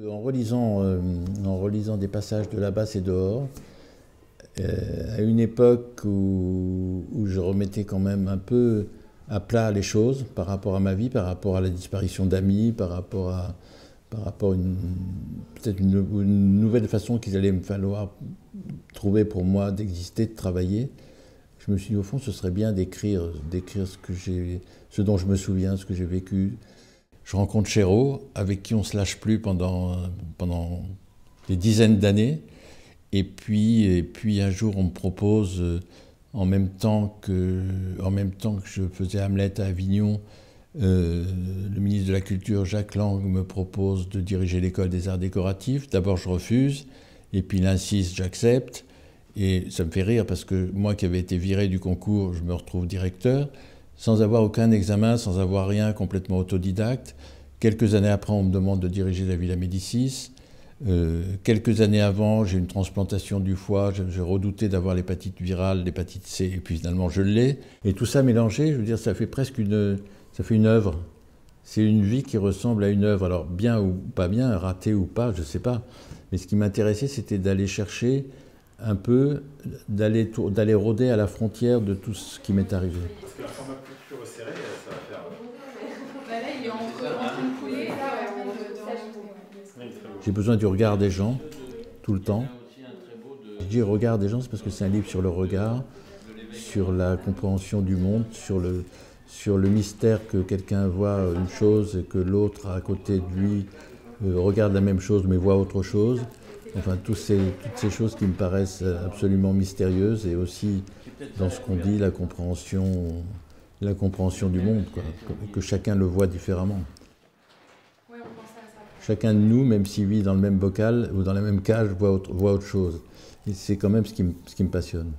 En relisant des passages de La Basse et dehors, à une époque où je remettais quand même un peu à plat les choses par rapport à ma vie, par rapport à la disparition d'amis, par rapport à peut-être une nouvelle façon qu'il allait me falloir trouver pour moi d'exister, de travailler. Je me suis dit, au fond, ce serait bien d'écrire ce dont je me souviens, ce que j'ai vécu. Je rencontre Chéreau, avec qui on ne se lâche plus pendant des dizaines d'années. Et puis un jour, on me propose, en même temps que je faisais Hamlet à Avignon, le ministre de la Culture, Jacques Lang, me propose de diriger l'école des arts décoratifs. D'abord, je refuse, et puis il insiste, j'accepte. Et ça me fait rire parce que moi qui avais été viré du concours, je me retrouve directeur, sans avoir aucun examen, sans avoir rien, complètement autodidacte. Quelques années après, on me demande de diriger la Villa Médicis. Quelques années avant, j'ai une transplantation du foie, je redoutais d'avoir l'hépatite virale, l'hépatite C, et puis finalement je l'ai. Et tout ça mélangé, je veux dire, ça fait une œuvre. C'est une vie qui ressemble à une œuvre. Alors bien ou pas bien, raté ou pas, je ne sais pas. Mais ce qui m'intéressait, c'était d'aller chercher un peu, d'aller rôder à la frontière de tout ce qui m'est arrivé. Parce que la format plus resserré, ça va faire. Bah là, il est en train de couler. J'ai besoin du regard des gens, tout le temps. Je dis regard des gens, c'est parce que c'est un livre sur le regard, sur la compréhension du monde, sur le mystère que quelqu'un voit une chose et que l'autre à côté de lui regarde la même chose mais voit autre chose. Enfin, toutes ces choses qui me paraissent absolument mystérieuses, et aussi dans ce qu'on dit, la compréhension du monde, quoi, que chacun le voit différemment. Chacun de nous, même s'il vit dans le même bocal ou dans la même cage, voit autre chose. Et c'est quand même ce qui me passionne.